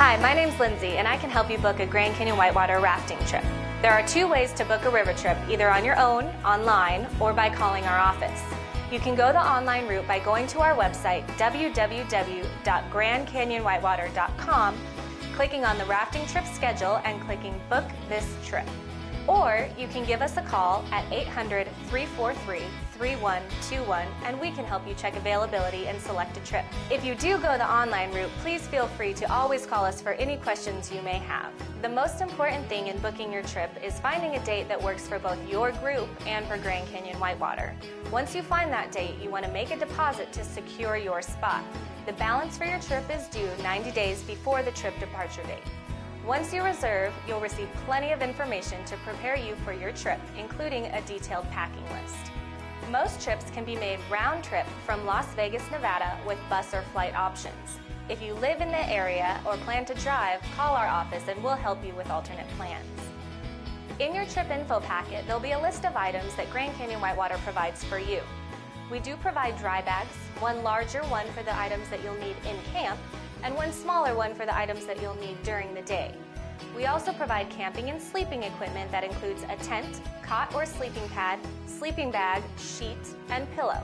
Hi, my name's Lindsay, and I can help you book a Grand Canyon Whitewater rafting trip. There are two ways to book a river trip, either on your own, online, or by calling our office. You can go the online route by going to our website, www.grandcanyonwhitewater.com, clicking on the rafting trip schedule and clicking Book This Trip. Or you can give us a call at 800-343-3121 and we can help you check availability and select a trip. If you do go the online route, please feel free to always call us for any questions you may have. The most important thing in booking your trip is finding a date that works for both your group and for Grand Canyon Whitewater. Once you find that date, you want to make a deposit to secure your spot. The balance for your trip is due 90 days before the trip departure date. Once you reserve, you'll receive plenty of information to prepare you for your trip, including a detailed packing list. Most trips can be made round trip from Las Vegas, Nevada with bus or flight options. If you live in the area or plan to drive, call our office and we'll help you with alternate plans. In your trip info packet, there'll be a list of items that Grand Canyon Whitewater provides for you. We do provide dry bags, one larger one for the items that you'll need in camp, and one smaller one for the items that you'll need during the day. We also provide camping and sleeping equipment that includes a tent, cot or sleeping pad, sleeping bag, sheet, and pillow.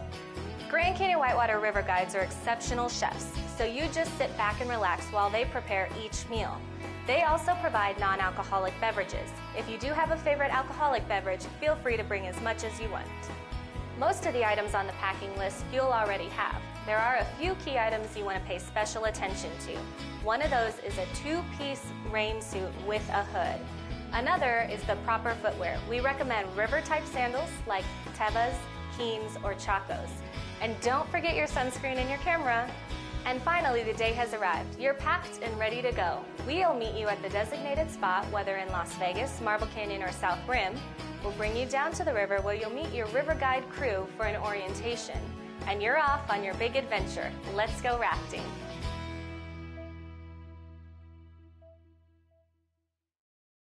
Grand Canyon Whitewater River Guides are exceptional chefs, so you just sit back and relax while they prepare each meal. They also provide non-alcoholic beverages. If you do have a favorite alcoholic beverage, feel free to bring as much as you want. Most of the items on the packing list you'll already have. There are a few key items you want to pay special attention to. One of those is a two-piece rain suit with a hood. Another is the proper footwear. We recommend river-type sandals like Tevas, Keens, or Chacos. And don't forget your sunscreen and your camera. And finally, the day has arrived. You're packed and ready to go. We'll meet you at the designated spot, whether in Las Vegas, Marble Canyon, or South Rim. We'll bring you down to the river where you'll meet your river guide crew for an orientation. And you're off on your big adventure. Let's go rafting.